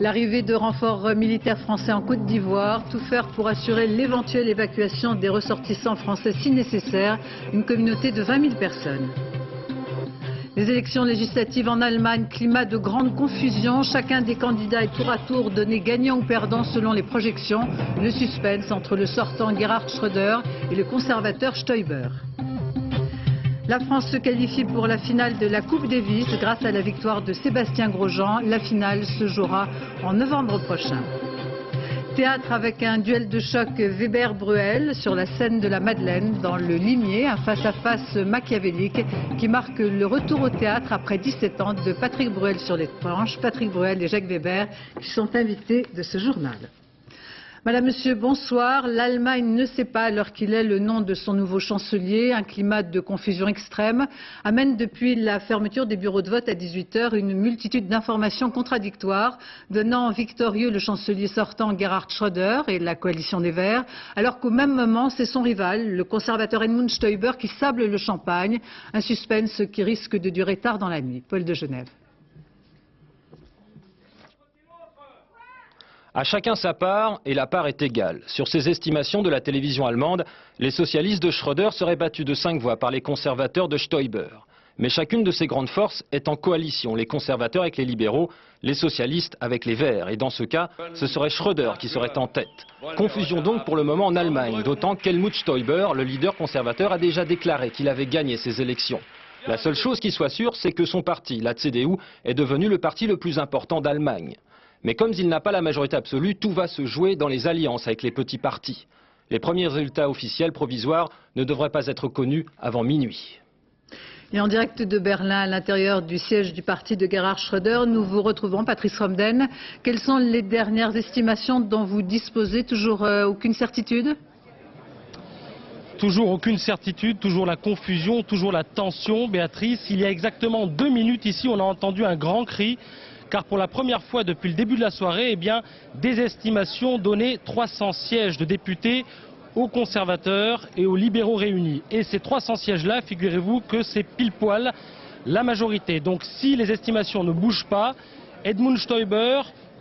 L'arrivée de renforts militaires français en Côte d'Ivoire, tout faire pour assurer l'éventuelle évacuation des ressortissants français si nécessaire, une communauté de 20 000 personnes. Les élections législatives en Allemagne, climat de grande confusion. Chacun des candidats est tour à tour donné gagnant ou perdant selon les projections. Le suspense entre le sortant Gerhard Schröder et le conservateur Stoiber. La France se qualifie pour la finale de la Coupe Davis grâce à la victoire de Sébastien Grosjean. La finale se jouera en novembre prochain. Théâtre avec un duel de choc Weber-Bruel sur la scène de la Madeleine dans le Limier, un face-à-face machiavélique qui marque le retour au théâtre après 17 ans de Patrick Bruel sur les planches. Patrick Bruel et Jacques Weber qui sont invités de ce journal. Madame, Monsieur, bonsoir. L'Allemagne ne sait pas à l'heure qu'il est le nom de son nouveau chancelier. Un climat de confusion extrême amène depuis la fermeture des bureaux de vote à 18 h une multitude d'informations contradictoires, donnant victorieux le chancelier sortant Gerhard Schröder et la coalition des Verts, alors qu'au même moment c'est son rival, le conservateur Edmund Stoiber, qui sable le champagne. Un suspense qui risque de durer tard dans la nuit. Paul de Genève. À chacun sa part, et la part est égale. Sur ces estimations de la télévision allemande, les socialistes de Schröder seraient battus de 5 voix par les conservateurs de Stoiber. Mais chacune de ces grandes forces est en coalition, les conservateurs avec les libéraux, les socialistes avec les Verts. Et dans ce cas, ce serait Schröder qui serait en tête. Confusion donc pour le moment en Allemagne, d'autant qu'Helmut Stoiber, le leader conservateur, a déjà déclaré qu'il avait gagné ces élections. La seule chose qui soit sûre, c'est que son parti, la CDU, est devenu le parti le plus important d'Allemagne. Mais comme il n'a pas la majorité absolue, tout va se jouer dans les alliances avec les petits partis. Les premiers résultats officiels provisoires ne devraient pas être connus avant minuit. Et en direct de Berlin, à l'intérieur du siège du parti de Gerhard Schröder, nous vous retrouvons, Patrice Romden. Quelles sont les dernières estimations dont vous disposez? Toujours aucune certitude? Toujours aucune certitude, toujours la confusion, toujours la tension. Béatrice, il y a exactement 2 minutes ici, on a entendu un grand cri. Car pour la première fois depuis le début de la soirée, eh bien, des estimations donnaient 300 sièges de députés aux conservateurs et aux libéraux réunis. Et ces 300 sièges-là, figurez-vous que c'est pile poil la majorité. Donc si les estimations ne bougent pas, Edmund Stoiber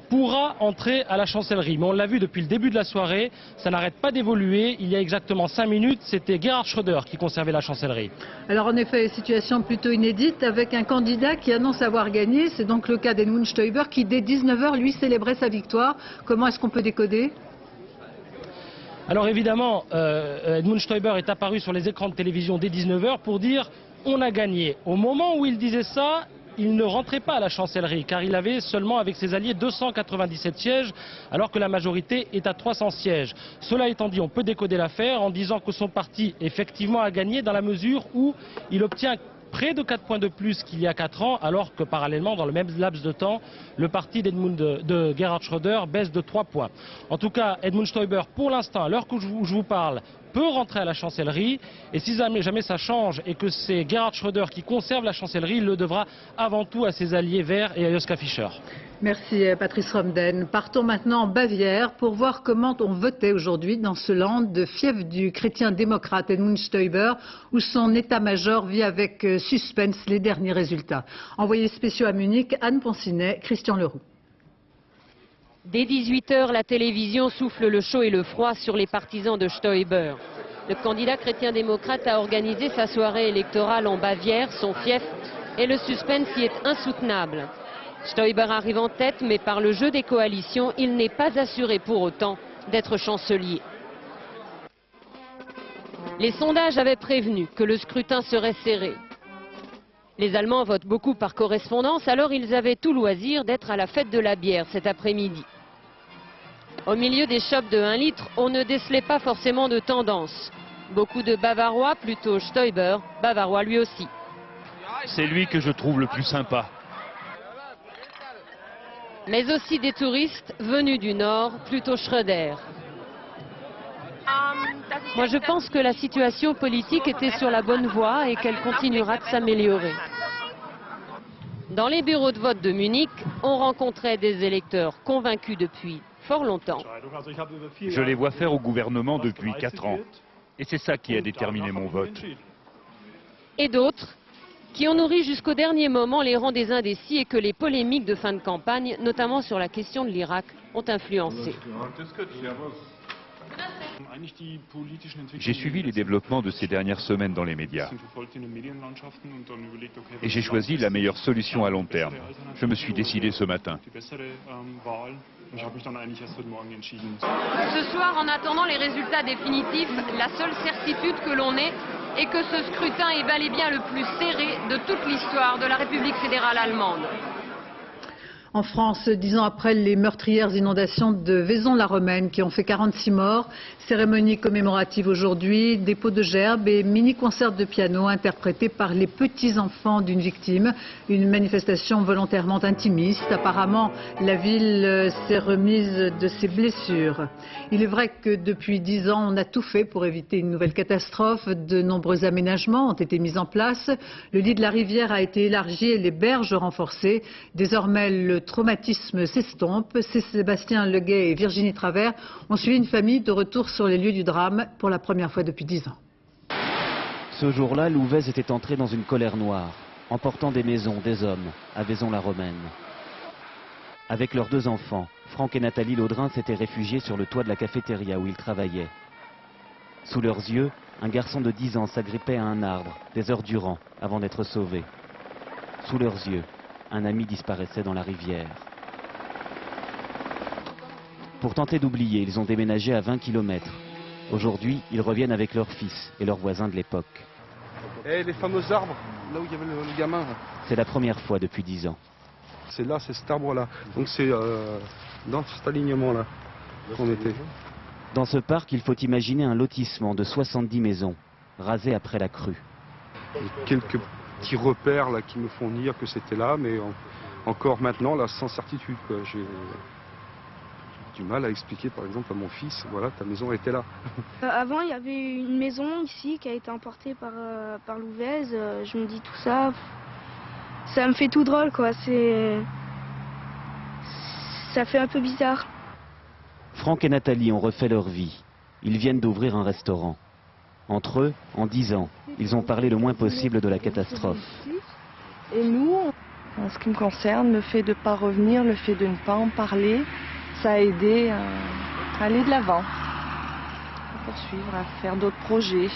pourra entrer à la chancellerie. Mais on l'a vu depuis le début de la soirée, ça n'arrête pas d'évoluer. Il y a exactement 5 minutes, c'était Gerhard Schröder qui conservait la chancellerie. Alors en effet, situation plutôt inédite avec un candidat qui annonce avoir gagné. C'est donc le cas d'Edmund Stoiber qui dès 19 h lui célébrait sa victoire. Comment est-ce qu'on peut décoder? Alors évidemment, Edmund Stoiber est apparu sur les écrans de télévision dès 19 h pour dire on a gagné. Au moment où il disait ça, il ne rentrait pas à la chancellerie car il avait seulement avec ses alliés 297 sièges alors que la majorité est à 300 sièges. Cela étant dit, on peut décoder l'affaire en disant que son parti effectivement a gagné dans la mesure où il obtient près de 4 points de plus qu'il y a 4 ans, alors que parallèlement, dans le même laps de temps, le parti de Gerhard Schröder baisse de 3 points. En tout cas, Edmund Stoiber, pour l'instant, à l'heure où je vous parle, peut rentrer à la chancellerie. Et si jamais ça change et que c'est Gerhard Schröder qui conserve la chancellerie, il le devra avant tout à ses alliés verts et à Joschka Fischer. Merci Patrice Romden. Partons maintenant en Bavière pour voir comment on votait aujourd'hui dans ce land de fief du chrétien-démocrate Edmund Stoiber, où son état-major vit avec suspense les derniers résultats. Envoyés spéciaux à Munich, Anne Ponsinet, Christian Leroux. Dès 18 h, la télévision souffle le chaud et le froid sur les partisans de Stoiber. Le candidat chrétien-démocrate a organisé sa soirée électorale en Bavière, son fief, et le suspense y est insoutenable. Stoiber arrive en tête, mais par le jeu des coalitions, il n'est pas assuré pour autant d'être chancelier. Les sondages avaient prévenu que le scrutin serait serré. Les Allemands votent beaucoup par correspondance, alors ils avaient tout loisir d'être à la fête de la bière cet après-midi. Au milieu des chopes de 1 litre, on ne décelait pas forcément de tendance. Beaucoup de Bavarois, plutôt Stoiber, Bavarois lui aussi. C'est lui que je trouve le plus sympa. Mais aussi des touristes venus du Nord, plutôt Schröder. Moi je pense que la situation politique était sur la bonne voie et qu'elle continuera de s'améliorer. Dans les bureaux de vote de Munich, on rencontrait des électeurs convaincus depuis fort longtemps. Je les vois faire au gouvernement depuis 4 ans. Et c'est ça qui a déterminé mon vote. Et d'autres qui ont nourri jusqu'au dernier moment les rangs des indécis et que les polémiques de fin de campagne, notamment sur la question de l'Irak, ont influencé. J'ai suivi les développements de ces dernières semaines dans les médias. Et j'ai choisi la meilleure solution à long terme. Je me suis décidé ce matin. Ce soir, en attendant les résultats définitifs, la seule certitude que l'on ait est que ce scrutin est bel et bien le plus serré de toute l'histoire de la République fédérale allemande. En France, 10 ans après les meurtrières inondations de Vaison-la-Romaine qui ont fait 46 morts, cérémonie commémorative aujourd'hui, dépôt de gerbes et mini-concert de piano interprété par les petits-enfants d'une victime. Une manifestation volontairement intimiste. Apparemment, la ville s'est remise de ses blessures. Il est vrai que depuis 10 ans, on a tout fait pour éviter une nouvelle catastrophe. De nombreux aménagements ont été mis en place. Le lit de la rivière a été élargi et les berges renforcées. Désormais, le traumatisme s'estompe. Sébastien Leguet et Virginie Travers ont suivi une famille de retour sur les lieux du drame pour la première fois depuis 10 ans. Ce jour-là, Louvèze était entré dans une colère noire, emportant des maisons, des hommes, à Vaison-la-Romaine. Avec leurs 2 enfants, Franck et Nathalie Laudrin s'étaient réfugiés sur le toit de la cafétéria où ils travaillaient. Sous leurs yeux, un garçon de 10 ans s'agrippait à un arbre, des heures durant, avant d'être sauvé. Sous leurs yeux, un ami disparaissait dans la rivière. Pour tenter d'oublier, ils ont déménagé à 20 km. Aujourd'hui, ils reviennent avec leur fils et leurs voisins de l'époque. Et les fameux arbres, là où il y avait le gamin. C'est la première fois depuis 10 ans. C'est là, c'est cet arbre-là. Donc c'est dans cet alignement-là qu'on était. Dans ce parc, il faut imaginer un lotissement de 70 maisons, rasées après la crue. Et quelques petits repères là qui me font dire que c'était là, mais encore maintenant, là, sans certitude, quoi. J'ai du mal à expliquer, par exemple, à mon fils, voilà, ta maison était là. Avant, il y avait une maison ici qui a été emportée par Louvèze. Je me dis tout ça, ça me fait tout drôle, quoi. Ça fait un peu bizarre. Franck et Nathalie ont refait leur vie. Ils viennent d'ouvrir un restaurant. Entre eux, en 10 ans, ils ont parlé le moins possible de la catastrophe. Et nous, en ce qui me concerne, le fait de ne pas revenir, le fait de ne pas en parler, ça a aidé à aller de l'avant, à poursuivre, à faire d'autres projets.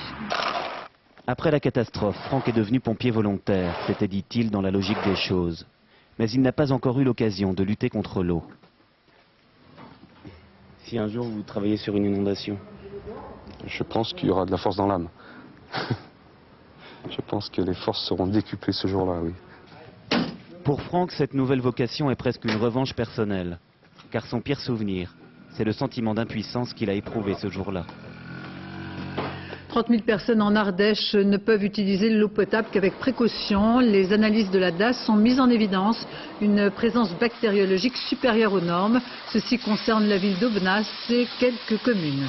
Après la catastrophe, Franck est devenu pompier volontaire, s'était dit-il dans la logique des choses. Mais il n'a pas encore eu l'occasion de lutter contre l'eau. Si un jour vous travaillez sur une inondation? Je pense qu'il y aura de la force dans l'âme. Je pense que les forces seront décuplées ce jour-là, oui. Pour Franck, cette nouvelle vocation est presque une revanche personnelle. Car son pire souvenir, c'est le sentiment d'impuissance qu'il a éprouvé ce jour-là. 30 000 personnes en Ardèche ne peuvent utiliser l'eau potable qu'avec précaution. Les analyses de la DAS sont mises en évidence. Une présence bactériologique supérieure aux normes. Ceci concerne la ville d'Aubenas et quelques communes.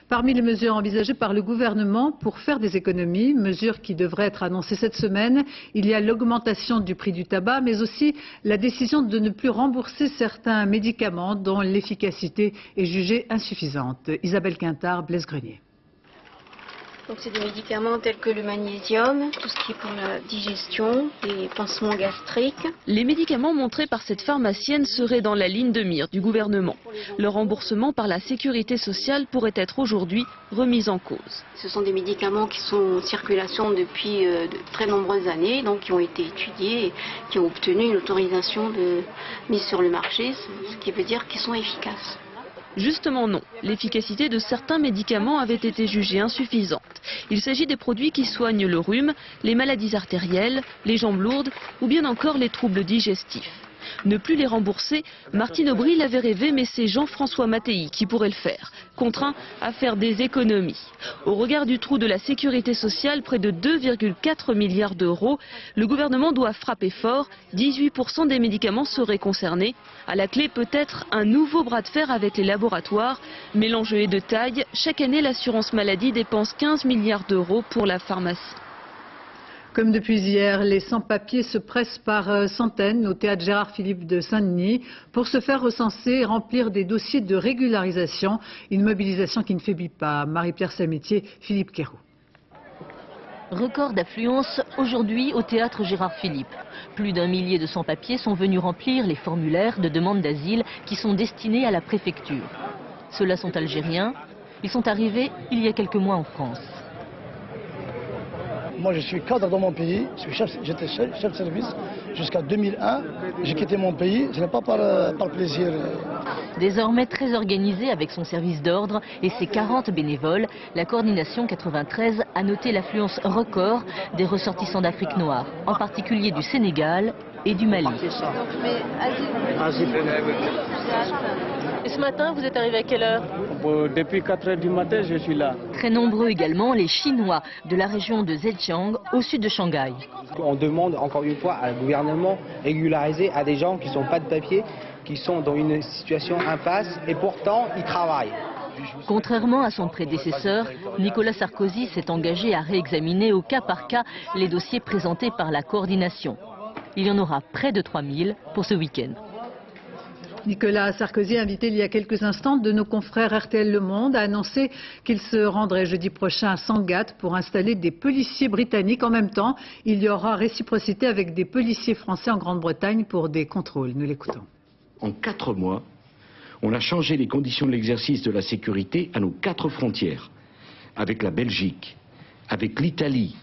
Parmi les mesures envisagées par le gouvernement pour faire des économies, mesures qui devraient être annoncées cette semaine, il y a l'augmentation du prix du tabac, mais aussi la décision de ne plus rembourser certains médicaments dont l'efficacité est jugée insuffisante. Isabelle Quintard, Blaise Grenier. Donc c'est des médicaments tels que le magnésium, tout ce qui est pour la digestion, les pansements gastriques. Les médicaments montrés par cette pharmacienne seraient dans la ligne de mire du gouvernement. Leur remboursement par la sécurité sociale pourrait être aujourd'hui remis en cause. Ce sont des médicaments qui sont en circulation depuis de très nombreuses années, donc qui ont été étudiés et qui ont obtenu une autorisation de mise sur le marché, ce qui veut dire qu'ils sont efficaces. Justement non, l'efficacité de certains médicaments avait été jugée insuffisante. Il s'agit des produits qui soignent le rhume, les maladies artérielles, les jambes lourdes ou bien encore les troubles digestifs. Ne plus les rembourser, Martine Aubry l'avait rêvé, mais c'est Jean-François Mattei qui pourrait le faire, contraint à faire des économies. Au regard du trou de la sécurité sociale, près de 2,4 milliards d'euros, le gouvernement doit frapper fort. 18% des médicaments seraient concernés. À la clé, peut-être un nouveau bras de fer avec les laboratoires. Mais l'enjeu est de taille. Chaque année, l'assurance maladie dépense 15 milliards d'euros pour la pharmacie. Comme depuis hier, les sans-papiers se pressent par centaines au théâtre Gérard Philippe de Saint-Denis pour se faire recenser et remplir des dossiers de régularisation. Une mobilisation qui ne faiblit pas. Marie-Pierre Samitier, Philippe Quéroux. Record d'affluence aujourd'hui au théâtre Gérard Philippe. Plus d'1 millier de sans-papiers sont venus remplir les formulaires de demande d'asile qui sont destinés à la préfecture. Ceux-là sont algériens. Ils sont arrivés il y a quelques mois en France. Moi, je suis cadre dans mon pays. J'étais chef de service jusqu'à 2001. J'ai quitté mon pays. Ce n'est pas par plaisir. Désormais très organisée avec son service d'ordre et ses 40 bénévoles, la coordination 93 a noté l'affluence record des ressortissants d'Afrique noire, en particulier du Sénégal et du Mali. Et ce matin, vous êtes arrivé à quelle heure? Depuis 4 heures du matin, je suis là. Très nombreux également les Chinois de la région de Zhejiang, au sud de Shanghai. On demande encore une fois à un gouvernement régularisé à des gens qui ne sont pas de papier, qui sont dans une situation impasse et pourtant ils travaillent. Contrairement à son prédécesseur, Nicolas Sarkozy s'est engagé à réexaminer au cas par cas les dossiers présentés par la coordination. Il y en aura près de 3000 pour ce week-end. Nicolas Sarkozy, invité il y a quelques instants de nos confrères RTL Le Monde, a annoncé qu'il se rendrait jeudi prochain à Sangatte pour installer des policiers britanniques. En même temps, il y aura réciprocité avec des policiers français en Grande-Bretagne pour des contrôles. Nous l'écoutons. En 4 mois, on a changé les conditions de l'exercice de la sécurité à nos 4 frontières, avec la Belgique, avec l'Italie,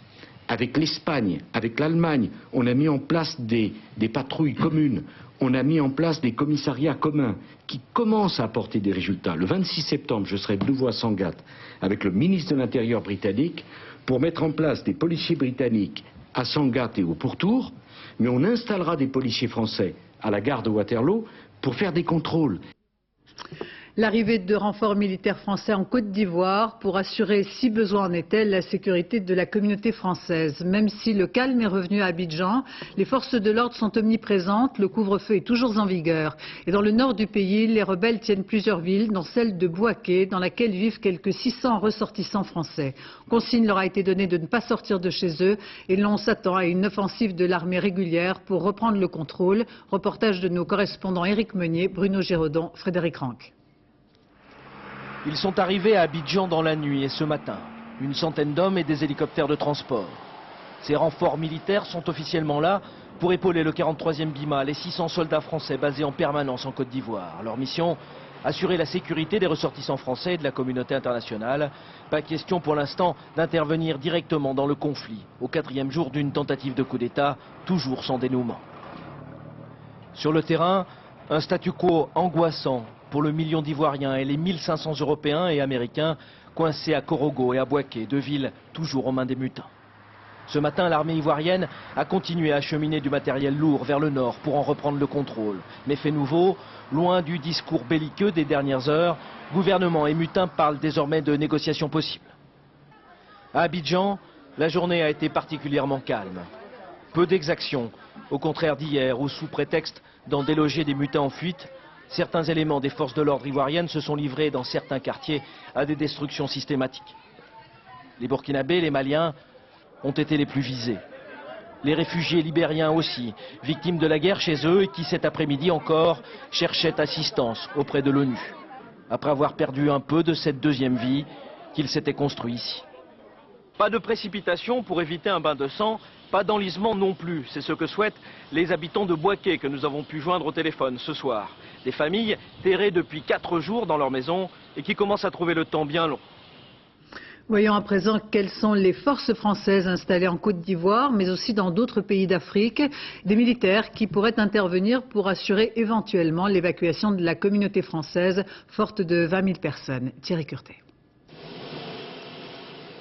avec l'Espagne, avec l'Allemagne. On a mis en place des patrouilles communes. On a mis en place des commissariats communs qui commencent à apporter des résultats. Le 26 septembre, je serai de nouveau à Sangatte avec le ministre de l'Intérieur britannique pour mettre en place des policiers britanniques à Sangatte et au pourtour, mais on installera des policiers français à la gare de Waterloo pour faire des contrôles. L'arrivée de renforts militaires français en Côte d'Ivoire pour assurer, si besoin en était, la sécurité de la communauté française. Même si le calme est revenu à Abidjan, les forces de l'ordre sont omniprésentes, le couvre-feu est toujours en vigueur. Et dans le nord du pays, les rebelles tiennent plusieurs villes, dont celle de Bouaké, dans laquelle vivent quelques 600 ressortissants français. Consigne leur a été donnée de ne pas sortir de chez eux et l'on s'attend à une offensive de l'armée régulière pour reprendre le contrôle. Reportage de nos correspondants Éric Meunier, Bruno Géraudon, Frédéric Ranck. Ils sont arrivés à Abidjan dans la nuit et ce matin. Une centaine d'hommes et des hélicoptères de transport. Ces renforts militaires sont officiellement là pour épauler le 43e BIMA, les 600 soldats français basés en permanence en Côte d'Ivoire. Leur mission, assurer la sécurité des ressortissants français et de la communauté internationale. Pas question pour l'instant d'intervenir directement dans le conflit, au 4e jour d'une tentative de coup d'État, toujours sans dénouement. Sur le terrain, un statu quo angoissant pour le million d'Ivoiriens et les 1500 Européens et Américains coincés à Korogo et à Bouaké, 2 villes toujours aux mains des mutins. Ce matin, l'armée ivoirienne a continué à acheminer du matériel lourd vers le nord pour en reprendre le contrôle. Mais fait nouveau, loin du discours belliqueux des dernières heures, gouvernement et mutins parlent désormais de négociations possibles. À Abidjan, la journée a été particulièrement calme. Peu d'exactions, au contraire d'hier où, sous prétexte d'en déloger des mutins en fuite, certains éléments des forces de l'ordre ivoiriennes se sont livrés dans certains quartiers à des destructions systématiques. Les Burkinabés, les Maliens ont été les plus visés. Les réfugiés libériens aussi, victimes de la guerre chez eux et qui cet après-midi encore cherchaient assistance auprès de l'ONU, après avoir perdu un peu de cette deuxième vie qu'ils s'étaient construit ici. Pas de précipitation pour éviter un bain de sang, pas d'enlisement non plus. C'est ce que souhaitent les habitants de Bouaké que nous avons pu joindre au téléphone ce soir. Des familles terrées depuis 4 jours dans leur maison et qui commencent à trouver le temps bien long. Voyons à présent quelles sont les forces françaises installées en Côte d'Ivoire, mais aussi dans d'autres pays d'Afrique. Des militaires qui pourraient intervenir pour assurer éventuellement l'évacuation de la communauté française, forte de 20 000 personnes. Thierry Curtet.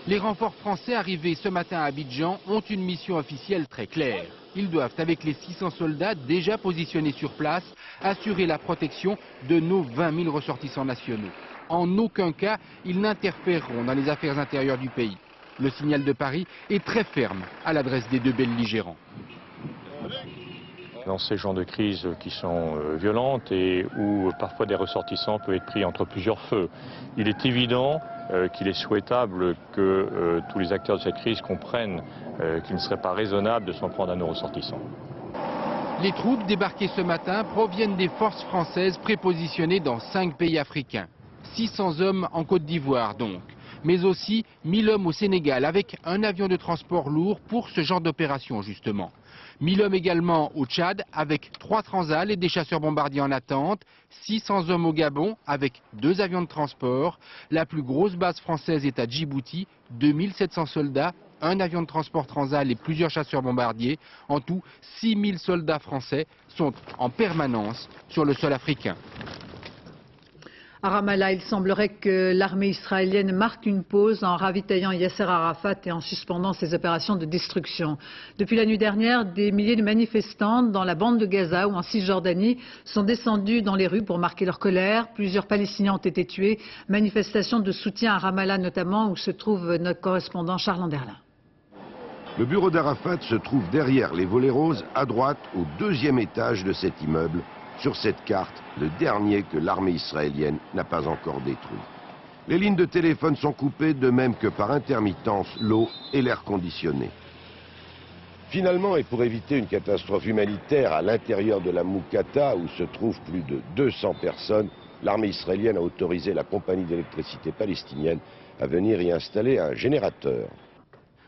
Les renforts français arrivés ce matin à Abidjan ont une mission officielle très claire. Ils doivent, avec les 600 soldats déjà positionnés sur place, assurer la protection de nos 20 000 ressortissants nationaux. En aucun cas, ils n'interféreront dans les affaires intérieures du pays. Le signal de Paris est très ferme à l'adresse des 2 belligérants. Dans ces genres de crises qui sont violentes et où parfois des ressortissants peuvent être pris entre plusieurs feux, il est évident qu'il est souhaitable que tous les acteurs de cette crise comprennent qu'il ne serait pas raisonnable de s'en prendre à nos ressortissants. Les troupes débarquées ce matin proviennent des forces françaises prépositionnées dans 5 pays africains. 600 hommes en Côte d'Ivoire donc. mais aussi 1000 hommes au Sénégal avec un avion de transport lourd pour ce genre d'opération justement. 1000 hommes également au Tchad avec 3 transals et des chasseurs bombardiers en attente, 600 hommes au Gabon avec 2 avions de transport. La plus grosse base française est à Djibouti, 2700 soldats, un avion de transport transal et plusieurs chasseurs bombardiers. En tout, 6000 soldats français sont en permanence sur le sol africain. À Ramallah, il semblerait que l'armée israélienne marque une pause en ravitaillant Yasser Arafat et en suspendant ses opérations de destruction. Depuis la nuit dernière, des milliers de manifestants dans la bande de Gaza ou en Cisjordanie sont descendus dans les rues pour marquer leur colère. Plusieurs Palestiniens ont été tués. Manifestation de soutien à Ramallah notamment, où se trouve notre correspondant Charles Anderlin. Le bureau d'Arafat se trouve derrière les volets roses, à droite, au 2e étage de cet immeuble. Sur cette carte, le dernier que l'armée israélienne n'a pas encore détruit. Les lignes de téléphone sont coupées, de même que par intermittence l'eau et l'air conditionné. Finalement, et pour éviter une catastrophe humanitaire à l'intérieur de la Moukata, où se trouvent plus de 200 personnes, l'armée israélienne a autorisé la compagnie d'électricité palestinienne à venir y installer un générateur.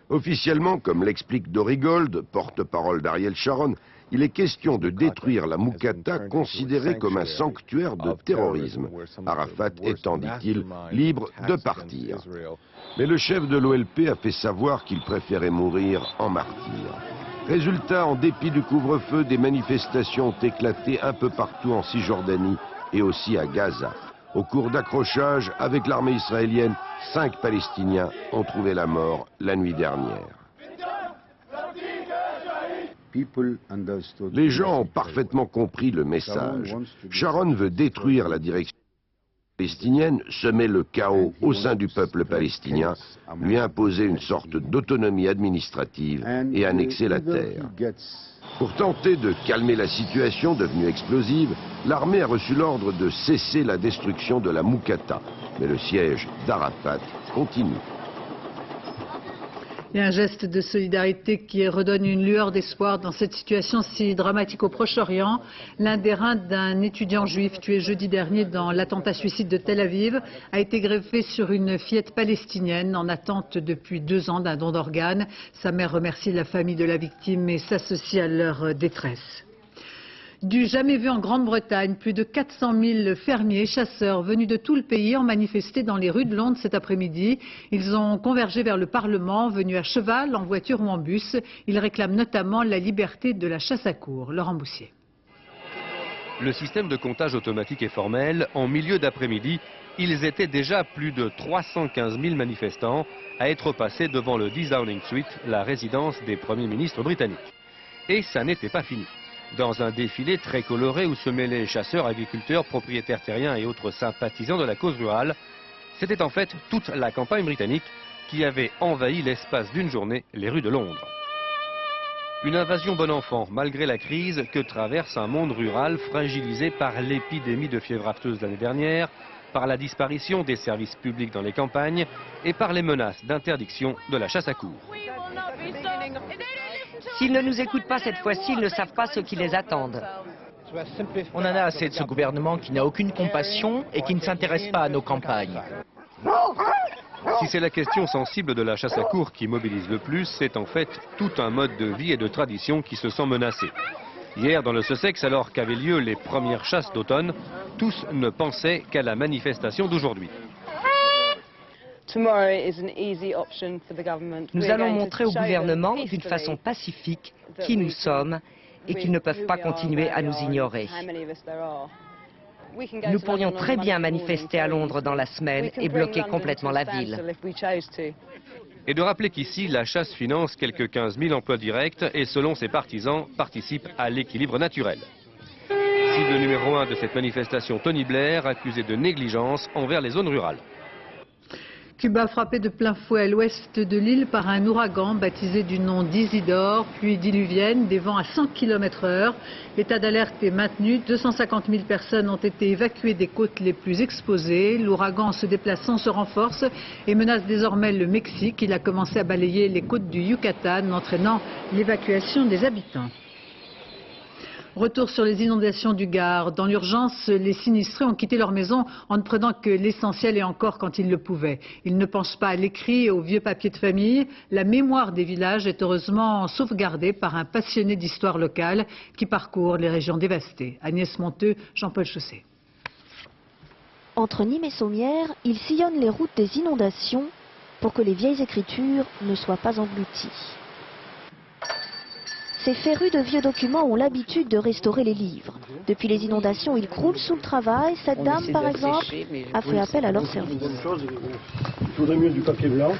Officiellement, comme l'explique Dori Gold, porte-parole d'Ariel Sharon, il est question de détruire la Moukata considérée comme un sanctuaire de terrorisme. Arafat étant, dit-il, libre de partir. Mais le chef de l'OLP a fait savoir qu'il préférait mourir en martyr. Résultat, en dépit du couvre-feu, des manifestations ont éclaté un peu partout en Cisjordanie et aussi à Gaza. Au cours d'accrochages avec l'armée israélienne, 5 Palestiniens ont trouvé la mort la nuit dernière. Les gens ont parfaitement compris le message. Sharon veut détruire la direction palestinienne, semer le chaos au sein du peuple palestinien, lui imposer une sorte d'autonomie administrative et annexer la terre. Pour tenter de calmer la situation devenue explosive, l'armée a reçu l'ordre de cesser la destruction de la Moukata. Mais le siège d'Arafat continue. Et un geste de solidarité qui redonne une lueur d'espoir dans cette situation si dramatique au Proche-Orient. L'un des reins d'un étudiant juif tué jeudi dernier dans l'attentat suicide de Tel Aviv a été greffé sur une fillette palestinienne en attente depuis 2 ans d'un don d'organes. Sa mère remercie la famille de la victime et s'associe à leur détresse. Du jamais vu en Grande-Bretagne, plus de 400 000 fermiers et chasseurs venus de tout le pays ont manifesté dans les rues de Londres cet après-midi. Ils ont convergé vers le Parlement, venus à cheval, en voiture ou en bus. Ils réclament notamment la liberté de la chasse à courre. Laurent Boussier. Le système de comptage automatique est formel. En milieu d'après-midi, ils étaient déjà plus de 315 000 manifestants à être passés devant le 10 Downing Street, la résidence des premiers ministres britanniques. Et ça n'était pas fini. Dans un défilé très coloré où se mêlaient chasseurs, agriculteurs, propriétaires terriens et autres sympathisants de la cause rurale, c'était en fait toute la campagne britannique qui avait envahi l'espace d'une journée les rues de Londres. Une invasion bon enfant, malgré la crise que traverse un monde rural fragilisé par l'épidémie de fièvre afteuse l'année dernière, par la disparition des services publics dans les campagnes et par les menaces d'interdiction de la chasse à courre. S'ils ne nous écoutent pas cette fois-ci, ils ne savent pas ce qui les attend. On en a assez de ce gouvernement qui n'a aucune compassion et qui ne s'intéresse pas à nos campagnes. Si c'est la question sensible de la chasse à courre qui mobilise le plus, c'est en fait tout un mode de vie et de tradition qui se sent menacé. Hier, dans le Sussex, alors qu'avaient lieu les premières chasses d'automne, tous ne pensaient qu'à la manifestation d'aujourd'hui. Nous allons montrer au gouvernement d'une façon pacifique qui nous sommes et qu'ils ne peuvent pas continuer à nous ignorer. Nous pourrions très bien manifester à Londres dans la semaine et bloquer complètement la ville. Et de rappeler qu'ici, la chasse finance quelques 15 000 emplois directs et selon ses partisans, participe à l'équilibre naturel. Cible numéro 1 de cette manifestation, Tony Blair, accusé de négligence envers les zones rurales. Cuba frappé de plein fouet à l'ouest de l'île par un ouragan baptisé du nom d'Isidore, pluie diluvienne, des vents à 100 km/h. L'état d'alerte est maintenu. 250 000 personnes ont été évacuées des côtes les plus exposées. L'ouragan, en se déplaçant, se renforce et menace désormais le Mexique. Il a commencé à balayer les côtes du Yucatan, entraînant l'évacuation des habitants. Retour sur les inondations du Gard. Dans l'urgence, les sinistrés ont quitté leur maison en ne prenant que l'essentiel et encore quand ils le pouvaient. Ils ne pensent pas à l'écrit et aux vieux papiers de famille. La mémoire des villages est heureusement sauvegardée par un passionné d'histoire locale qui parcourt les régions dévastées. Agnès Monteux, Jean-Paul Chausset. Entre Nîmes et Sommières, il sillonne les routes des inondations pour que les vieilles écritures ne soient pas englouties. Ces férus de vieux documents ont l'habitude de restaurer les livres. Depuis les inondations, ils croulent sous le travail. Cette dame, par exemple, a fait appel à leur service. Il faudrait mieux du papier blanc.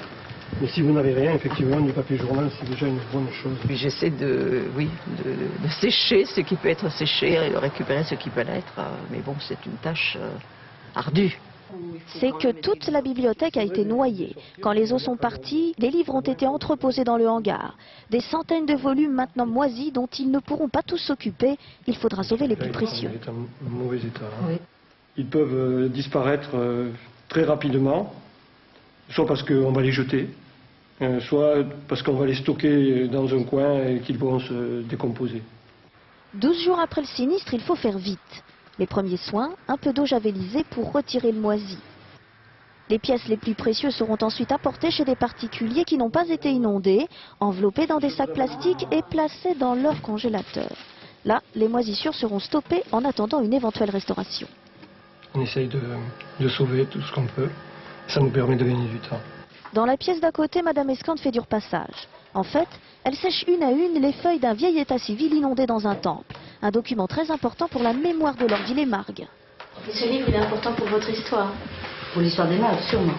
Mais si vous n'avez rien, effectivement, du papier journal, c'est déjà une bonne chose. Puis j'essaie de sécher ce qui peut être séché et de récupérer ce qui peut l'être. Mais bon, c'est une tâche ardue. C'est que toute la bibliothèque a été noyée. Quand les eaux sont parties, les livres ont été entreposés dans le hangar. Des centaines de volumes maintenant moisis dont ils ne pourront pas tous s'occuper. Il faudra sauver les plus précieux. Ils sont en mauvais état. Oui. Ils peuvent disparaître très rapidement, soit parce qu'on va les jeter, soit parce qu'on va les stocker dans un coin et qu'ils vont se décomposer. 12 jours après le sinistre, il faut faire vite. Les premiers soins, un peu d'eau javélisée pour retirer le moisi. Les pièces les plus précieuses seront ensuite apportées chez des particuliers qui n'ont pas été inondés, enveloppées dans des sacs plastiques et placées dans leur congélateur. Là, les moisissures seront stoppées en attendant une éventuelle restauration. On essaye de sauver tout ce qu'on peut. Ça nous permet de gagner du temps. Dans la pièce d'à côté, Madame Escande fait du repassage. En fait, elle sèche une à une les feuilles d'un vieil état civil inondé dans un temple. Un document très important pour la mémoire de Lord Villémargue. Et ce livre, il est important pour votre histoire? Pour l'histoire des mages, sûrement.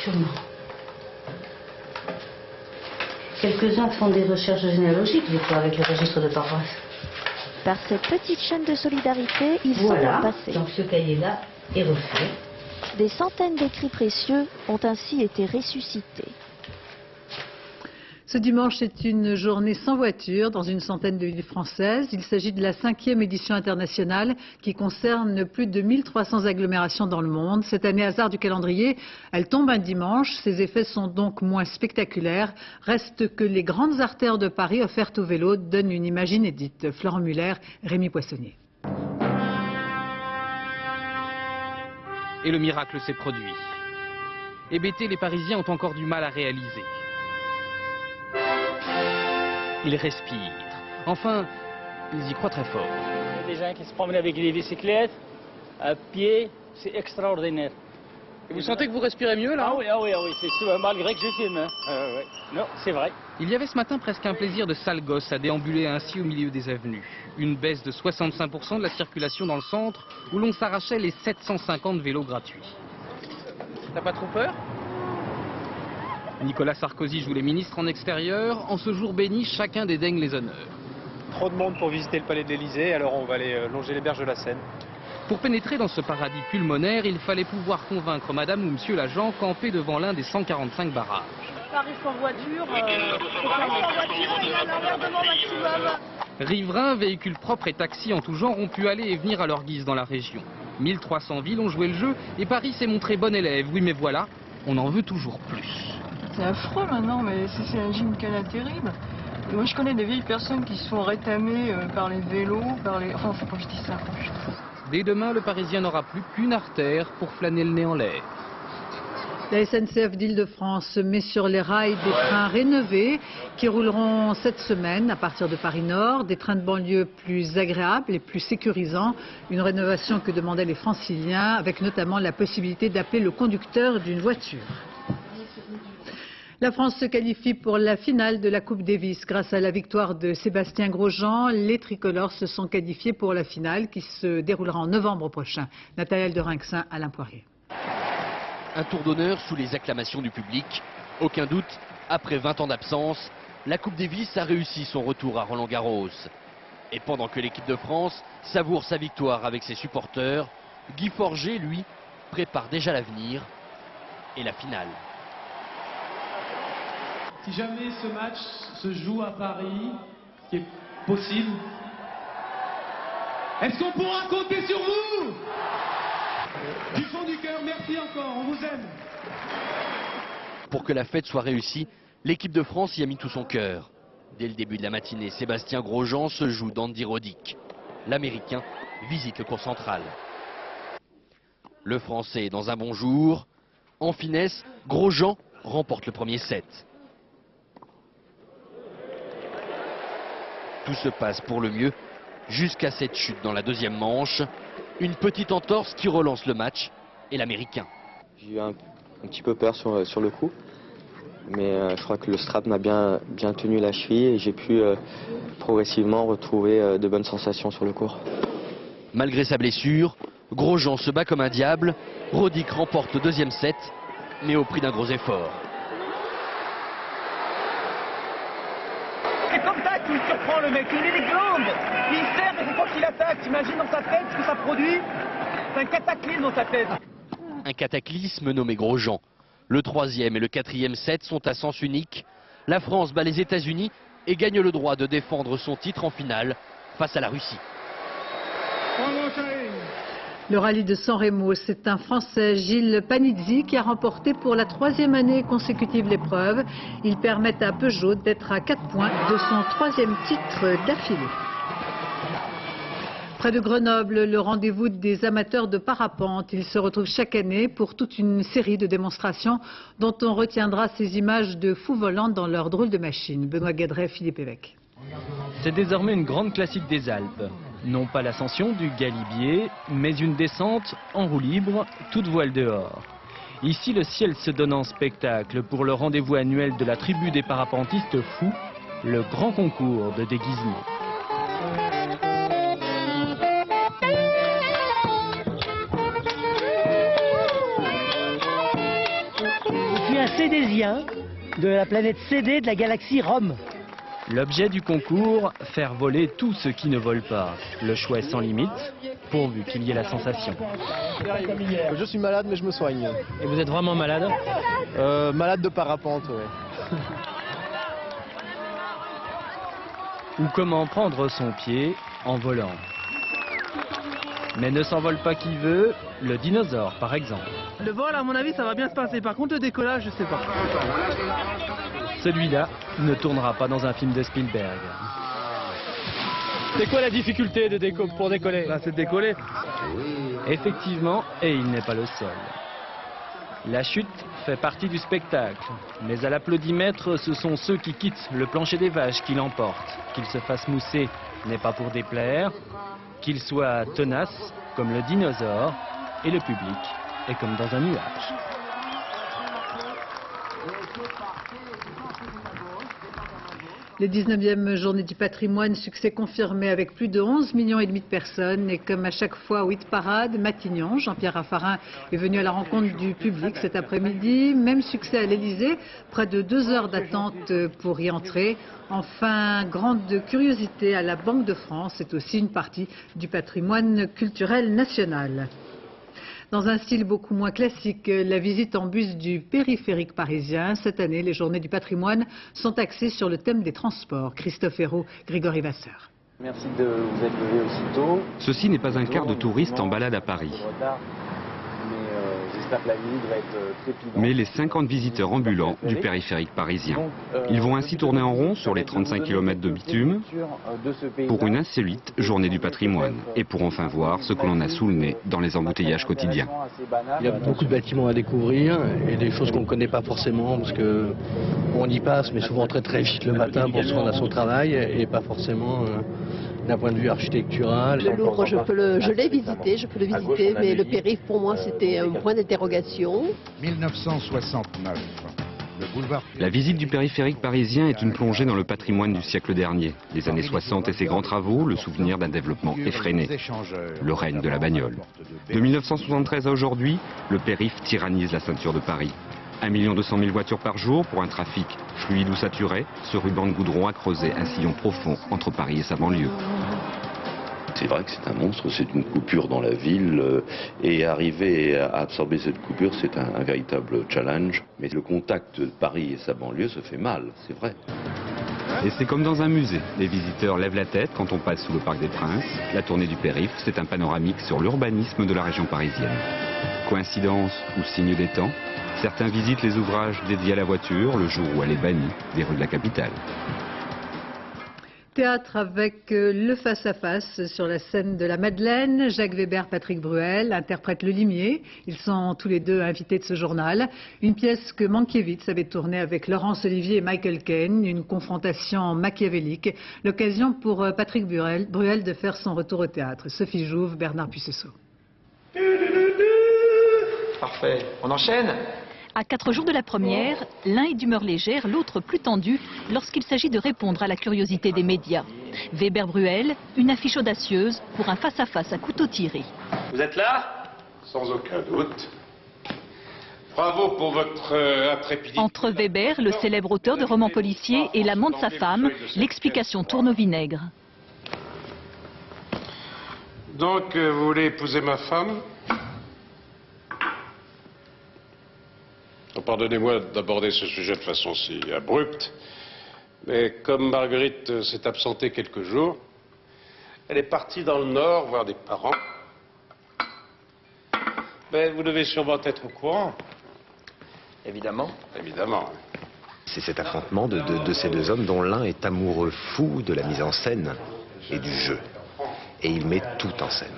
Sûrement. Quelques-uns font des recherches généalogiques, des fois, avec le registre de paroisse. Par cette petite chaîne de solidarité, ils sont passés. Donc ce cahier-là est refait. Des centaines d'écrits précieux ont ainsi été ressuscités. Ce dimanche, c'est une journée sans voiture dans une centaine de villes françaises. Il s'agit de la 5e édition internationale qui concerne plus de 1300 agglomérations dans le monde. Cette année, hasard du calendrier, elle tombe un dimanche. Ses effets sont donc moins spectaculaires. Reste que les grandes artères de Paris offertes au vélo donnent une image inédite. Florent Muller, Rémi Poissonnier. Et le miracle s'est produit. Hébétés, les Parisiens ont encore du mal à réaliser. Ils respirent. Enfin, ils y croient très fort. Il y a des gens qui se promènent avec des bicyclettes, à pied, c'est extraordinaire. Et vous sentez que vous respirez mieux là? Ah oui, c'est sûr, malgré que je filme. Ouais. Non, c'est vrai. Il y avait ce matin presque un plaisir de sale gosse à déambuler ainsi au milieu des avenues. Une baisse de 65% de la circulation dans le centre où l'on s'arrachait les 750 vélos gratuits. T'as pas trop peur? Nicolas Sarkozy joue les ministres en extérieur. En ce jour béni, chacun dédaigne les honneurs. Trop de monde pour visiter le palais de l'Élysée, alors on va aller longer les berges de la Seine. Pour pénétrer dans ce paradis pulmonaire, il fallait pouvoir convaincre madame ou monsieur l'agent campé devant l'un des 145 barrages. Paris sans voiture, il y a un emmerdement maximum. Riverains, véhicules propres et taxis en tout genre ont pu aller et venir à leur guise dans la région. 1300 villes ont joué le jeu et Paris s'est montré bon élève. Oui mais voilà, on en veut toujours plus. C'est affreux maintenant, mais c'est un gymkhana terrible. Et moi je connais des vieilles personnes qui se font rétamer par les vélos, Enfin, faut pas que je dise ça. Dès demain, le Parisien n'aura plus qu'une artère pour flâner le nez en l'air. La SNCF d'Île-de-France met sur les rails des trains rénovés qui rouleront cette semaine à partir de Paris-Nord. Des trains de banlieue plus agréables et plus sécurisants. Une rénovation que demandaient les Franciliens, avec notamment la possibilité d'appeler le conducteur d'une voiture. La France se qualifie pour la finale de la Coupe Davis. Grâce à la victoire de Sébastien Grosjean, les tricolores se sont qualifiés pour la finale qui se déroulera en novembre prochain. Nathanaël de Rinxin, Alain Poirier. Un tour d'honneur sous les acclamations du public. Aucun doute, après 20 ans d'absence, la Coupe Davis a réussi son retour à Roland-Garros. Et pendant que l'équipe de France savoure sa victoire avec ses supporters, Guy Forget, lui, prépare déjà l'avenir et la finale. Si jamais ce match se joue à Paris, ce qui est possible, est-ce qu'on pourra compter sur vous? Du fond du cœur, merci encore, on vous aime. Pour que la fête soit réussie, l'équipe de France y a mis tout son cœur. Dès le début de la matinée, Sébastien Grosjean se joue d'Andy Roddick. l'Américain visite le court central. Le Français est dans un bon jour. En finesse, Grosjean remporte le premier set. Tout se passe pour le mieux jusqu'à cette chute dans la deuxième manche. Une petite entorse qui relance le match et l'Américain. J'ai eu un petit peu peur sur le coup, mais je crois que le strap m'a bien tenu la cheville et j'ai pu progressivement retrouver de bonnes sensations sur le court. Malgré sa blessure, Grosjean se bat comme un diable. Roddick remporte le deuxième set, mais au prix d'un gros effort. C'est comme ça qu'il surprend le mec, il met des glandes, il serre et c'est quand il attaque, t'imagines dans sa tête ce que ça produit? C'est un cataclysme dans sa tête. Un cataclysme nommé Grosjean. Le troisième et le quatrième set sont à sens unique. La France bat les États-Unis et gagne le droit de défendre son titre en finale face à la Russie. Le rallye de San Remo, c'est un Français, Gilles Panizzi, qui a remporté pour la 3e année consécutive l'épreuve. Il permet à Peugeot d'être à 4 points de son 3e titre d'affilée. Près de Grenoble, le rendez-vous des amateurs de parapente. Ils se retrouvent chaque année pour toute une série de démonstrations dont on retiendra ces images de fous volants dans leur drôle de machine. Benoît Guédret, Philippe Évêque. C'est désormais une grande classique des Alpes. Non pas l'ascension du Galibier, mais une descente en roue libre, toute voile dehors. Ici, le ciel se donne en spectacle pour le rendez-vous annuel de la tribu des parapentistes fous, le grand concours de déguisement. Je suis un cédésien de la planète CD de la galaxie Rome. L'objet du concours, faire voler tout ce qui ne vole pas. Le choix est sans limite, pourvu qu'il y ait la sensation. Je suis malade, mais je me soigne. Et vous êtes vraiment malade? Malade de parapente, oui. Ou comment prendre son pied en volant. Mais ne s'envole pas qui veut, le dinosaure par exemple. Le vol, à mon avis, ça va bien se passer. Par contre, le décollage, je sais pas. Celui-là ne tournera pas dans un film de Spielberg. C'est quoi la difficulté pour décoller? C'est de décoller. Effectivement, et il n'est pas le seul. La chute fait partie du spectacle, mais à l'applaudimètre, ce sont ceux qui quittent le plancher des vaches qui l'emportent. Qu'ils se fassent mousser n'est pas pour déplaire, qu'ils soient tenaces comme le dinosaure, et le public est comme dans un nuage. Les 19e journées du patrimoine, succès confirmé avec plus de 11,5 millions de personnes. Et comme à chaque fois au hit parade, Matignon, Jean-Pierre Raffarin est venu à la rencontre du public cet après-midi. Même succès à l'Élysée, près de 2 heures d'attente pour y entrer. Enfin, grande curiosité à la Banque de France, c'est aussi une partie du patrimoine culturel national. Dans un style beaucoup moins classique, la visite en bus du périphérique parisien. Cette année, les journées du patrimoine sont axées sur le thème des transports. Christophe Hérault, Grégory Vasseur. Merci de vous être levé aussitôt. Ceci n'est pas un quart de touristes en balade à Paris. Mais les 50 visiteurs ambulants du périphérique parisien. Ils vont ainsi tourner en rond sur les 35 km de bitume pour une insolite journée du patrimoine et pour enfin voir ce que l'on a sous le nez dans les embouteillages quotidiens. Il y a beaucoup de bâtiments à découvrir et des choses qu'on ne connaît pas forcément parce qu'on y passe, mais souvent très très vite le matin pour se rendre à son travail et pas forcément d'un point de vue architectural. Le Louvre, je peux le visiter, mais le périph' pour moi c'était un point d'interrogation. 1969. La visite du périphérique parisien est une plongée dans le patrimoine du siècle dernier. Les années 60 et ses grands travaux, le souvenir d'un développement effréné. Le règne de la bagnole. De 1973 à aujourd'hui, le périph' tyrannise la ceinture de Paris. 1 200 000 voitures par jour pour un trafic fluide ou saturé. Ce ruban de goudron a creusé un sillon profond entre Paris et sa banlieue. C'est vrai que c'est un monstre, c'est une coupure dans la ville et arriver à absorber cette coupure, c'est un véritable challenge. Mais le contact de Paris et sa banlieue se fait mal, c'est vrai. Et c'est comme dans un musée. Les visiteurs lèvent la tête quand on passe sous le Parc des Princes. La tournée du périph', c'est un panoramique sur l'urbanisme de la région parisienne. Coïncidence ou signe des temps, certains visitent les ouvrages dédiés à la voiture le jour où elle est bannie des rues de la capitale. Théâtre avec le face-à-face sur la scène de la Madeleine. Jacques Weber, Patrick Bruel interprètent Le Limier. Ils sont tous les deux invités de ce journal. Une pièce que Mankiewicz avait tournée avec Laurence Olivier et Michael Caine. Une confrontation machiavélique. L'occasion pour Patrick Bruel de faire son retour au théâtre. Sophie Jouve, Bernard Pucessot. Parfait. On enchaîne ? À 4 jours de la première, l'un est d'humeur légère, l'autre plus tendu lorsqu'il s'agit de répondre à la curiosité des médias. Weber-Bruel, une affiche audacieuse pour un face-à-face à couteau tiré. Vous êtes là ? Sans aucun doute. Bravo pour votre intrépidité. Entre Weber, le célèbre auteur de romans policiers, et l'amant de sa femme, l'explication tourne au vinaigre. Donc, vous voulez épouser ma femme ? Pardonnez-moi d'aborder ce sujet de façon si abrupte, mais comme Marguerite s'est absentée quelques jours, elle est partie dans le Nord voir des parents. Mais vous devez sûrement être au courant. Évidemment. Évidemment. C'est cet affrontement de ces deux hommes dont l'un est amoureux fou de la mise en scène et du jeu. Et il met tout en scène.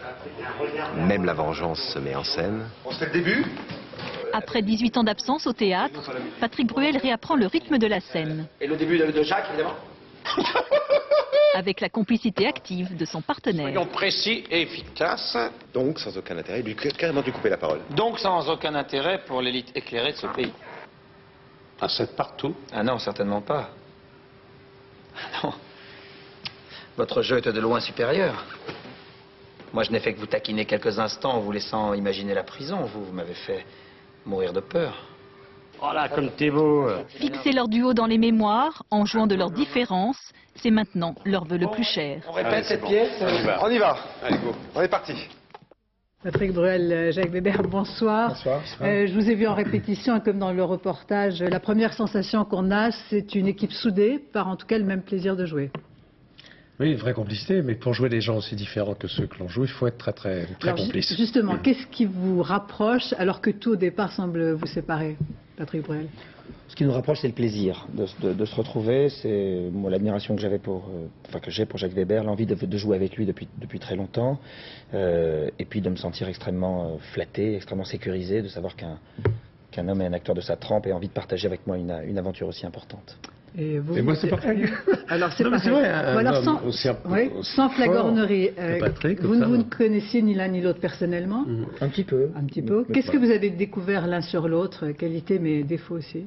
Même la vengeance se met en scène. C'est le début ? Après 18 ans d'absence au théâtre, Patrick Bruel réapprend le rythme de la scène. Et le début de Jacques, évidemment. Avec la complicité active de son partenaire. Soyons précis et efficaces. Donc, sans aucun intérêt, il lui carrément dû couper la parole. Donc, sans aucun intérêt pour l'élite éclairée de ce pays. Un 7 partout ? Ah non, certainement pas. Ah non. Votre jeu était de loin supérieur. Moi, je n'ai fait que vous taquiner quelques instants en vous laissant imaginer la prison. Vous m'avez fait mourir de peur. Oh là, comme t'es beau. Fixer leur duo dans les mémoires, en jouant de leurs différences, c'est maintenant leur vœu le plus cher. On répète cette pièce. On y va. Allez, go. On est parti. Patrick Bruel, Jacques Weber, bonsoir. Bonsoir. Je vous ai vu en répétition, comme dans le reportage. La première sensation qu'on a, c'est une équipe soudée, par en tout cas le même plaisir de jouer. Oui, une vraie complicité, mais pour jouer des gens aussi différents que ceux que l'on joue, il faut être très complice. Justement, qu'est-ce qui vous rapproche alors que tout au départ semble vous séparer, Patrick Bruel? Ce qui nous rapproche, c'est le plaisir de se retrouver. C'est l'admiration que j'avais que j'ai pour Jacques Weber, l'envie de jouer avec lui depuis très longtemps, et puis de me sentir extrêmement flatté, extrêmement sécurisé, de savoir qu'un homme et un acteur de sa trempe ait envie de partager avec moi une aventure aussi importante. Et moi, c'est pareil. Alors, c'est pareil. Vrai, alors, sans flagornerie, Patrick, vous ne connaissiez ni l'un ni l'autre personnellement? Un petit peu. Un petit peu. Qu'est-ce que vous avez découvert l'un sur l'autre? Qualités, mais défauts aussi?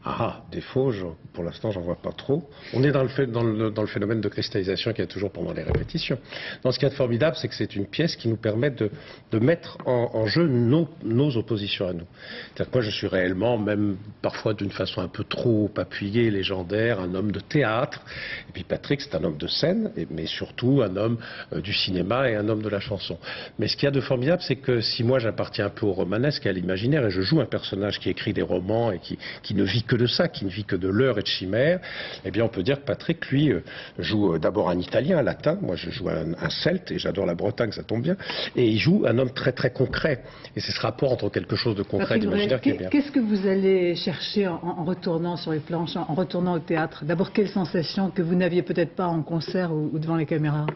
Ah, défaut, pour l'instant, j'en vois pas trop. On est dans le phénomène de cristallisation qu'il y a toujours pendant les répétitions. Dans ce qu'il y a de formidable, c'est que c'est une pièce qui nous permet de mettre en jeu nos oppositions à nous. C'est-à-dire que moi, je suis réellement, même parfois d'une façon un peu trop appuyée, légendaire, un homme de théâtre. Et puis Patrick, c'est un homme de scène, mais surtout un homme du cinéma et un homme de la chanson. Mais ce qu'il y a de formidable, c'est que si moi, j'appartiens un peu au romanesque et à l'imaginaire, et je joue un personnage qui écrit des romans et qui ne vit que de ça, qui ne vit que de leurre et de chimère, eh bien on peut dire que Patrick, lui, joue d'abord un Italien, un Latin, moi je joue un Celte, et j'adore la Bretagne, ça tombe bien, et il joue un homme très concret, et c'est ce rapport entre quelque chose de concret et d'imaginaire qui est bien. Qu'est-ce que vous allez chercher en retournant sur les planches, en retournant au théâtre? D'abord, quelle sensation que vous n'aviez peut-être pas en concert ou devant les caméras?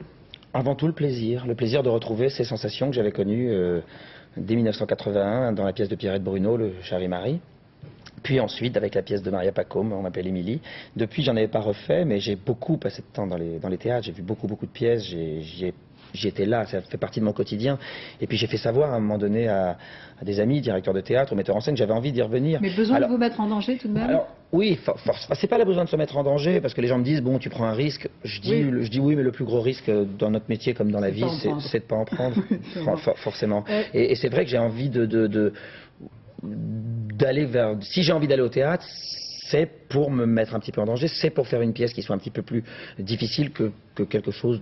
Avant tout, le plaisir de retrouver ces sensations que j'avais connues dès 1981 dans la pièce de Pierrette Bruno, Le Charivari. Puis ensuite, avec la pièce de Maria Pacôme, on m'appelle Émilie. Depuis, j'en avais pas refait, mais j'ai beaucoup passé de temps dans les théâtres. J'ai vu beaucoup de pièces, j'y étais là, ça fait partie de mon quotidien. Et puis j'ai fait savoir à un moment donné à des amis, directeurs de théâtre, metteurs en scène, que j'avais envie d'y revenir. Mais besoin de vous mettre en danger tout de même? Alors, oui, c'est pas le besoin de se mettre en danger, parce que les gens me disent, bon, tu prends un risque. Je dis oui, mais le plus gros risque dans notre métier comme dans la vie, c'est de pas en prendre, forcément. Et c'est vrai que j'ai envie d'aller vers... Si j'ai envie d'aller au théâtre, c'est pour me mettre un petit peu en danger, c'est pour faire une pièce qui soit un petit peu plus difficile que quelque chose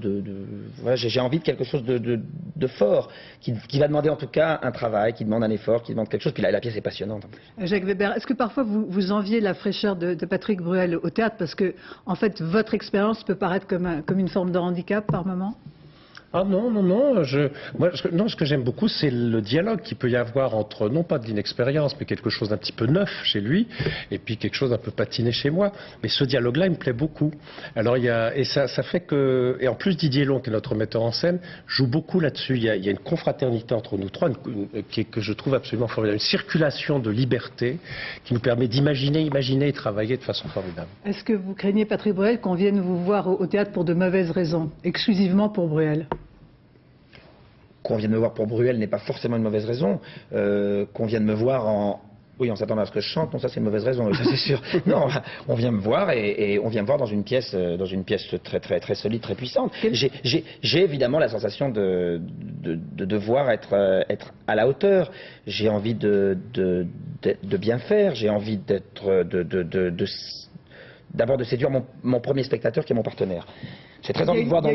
voilà, j'ai envie de quelque chose de fort, qui va demander en tout cas un travail, qui demande un effort, qui demande quelque chose. Puis là, la pièce est passionnante. Jacques Weber, est-ce que parfois vous enviez la fraîcheur de Patrick Bruel au théâtre, parce que en fait votre expérience peut paraître comme une forme de handicap par moment? Ah non, non, non. Ce que j'aime beaucoup, c'est le dialogue qu'il peut y avoir entre, non pas de l'inexpérience, mais quelque chose d'un petit peu neuf chez lui, et puis quelque chose d'un peu patiné chez moi. Mais ce dialogue-là, il me plaît beaucoup. Alors, ça fait que... Et en plus, Didier Long, qui est notre metteur en scène, joue beaucoup là-dessus. Il y a une confraternité entre nous trois, que je trouve absolument formidable. Une circulation de liberté qui nous permet d'imaginer et travailler de façon formidable. Est-ce que vous craignez, Patrick Bruel, qu'on vienne vous voir au théâtre pour de mauvaises raisons, exclusivement pour Bruel? Qu'on vienne me voir pour Bruel n'est pas forcément une mauvaise raison. Qu'on vienne me voir en... Oui, on s'attend à ce que je chante, non, ça c'est une mauvaise raison, ça c'est sûr. Non, on vient me voir et on vient me voir dans une pièce très solide, très puissante. J'ai évidemment la sensation de devoir être à la hauteur. J'ai envie de bien faire, j'ai envie d'abord de séduire mon premier spectateur qui est mon partenaire. J'ai très envie de voir dans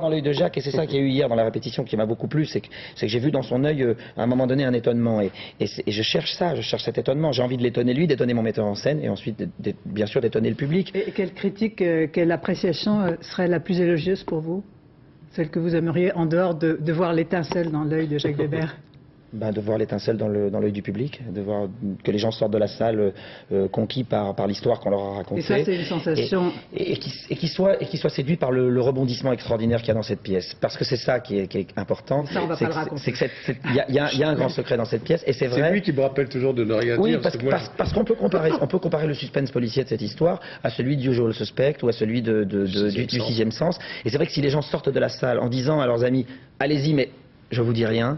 l'œil de Jacques, et c'est ça qu'il y a eu hier dans la répétition qui m'a beaucoup plu, c'est que j'ai vu dans son œil à un moment donné un étonnement, et je cherche ça, je cherche cet étonnement. J'ai envie de l'étonner lui, d'étonner mon metteur en scène, et ensuite bien sûr d'étonner le public. Et quelle critique, quelle appréciation serait la plus élogieuse pour vous? Celle que vous aimeriez en dehors de voir l'étincelle dans l'œil de Jacques Weber? De voir l'étincelle dans l'œil du public, de voir que les gens sortent de la salle conquis par l'histoire qu'on leur a racontée. Et ça, c'est une sensation. Et qu'ils soient séduits par le rebondissement extraordinaire qu'il y a dans cette pièce. Parce que c'est ça qui est important. Ça, on va pas le raconter. Il y a un grand secret dans cette pièce, et c'est vrai. C'est lui qui me rappelle toujours de ne rien dire. Parce qu'on peut comparer le suspense policier de cette histoire à celui de Usual Suspect ou à celui du Sixième Sens. Et c'est vrai que si les gens sortent de la salle en disant à leurs amis, allez-y, mais je vous dis rien,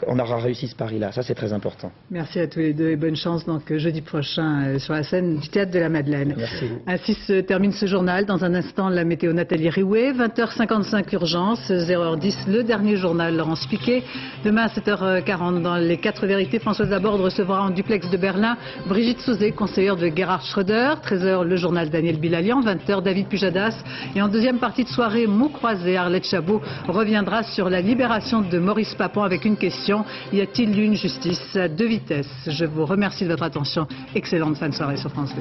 on aura réussi ce pari-là. Ça, c'est très important. Merci à tous les deux et bonne chance donc jeudi prochain sur la scène du Théâtre de la Madeleine. Merci. Ainsi se termine ce journal. Dans un instant, la météo Nathalie Riouet. 20h55 urgence, 0h10 le dernier journal Laurence Piquet. Demain à 7h40 dans les 4 vérités, Françoise Laborde recevra en duplex de Berlin Brigitte Sauzet, conseillère de Gerhard Schröder. 13h le journal Daniel Bilalian. 20h David Pujadas. Et en deuxième partie de soirée, mots croisés, Arlette Chabot reviendra sur la libération de Maurice Papon avec une question: y a-t-il une justice à 2 vitesses? Je vous remercie de votre attention. Excellente fin de soirée sur France 2.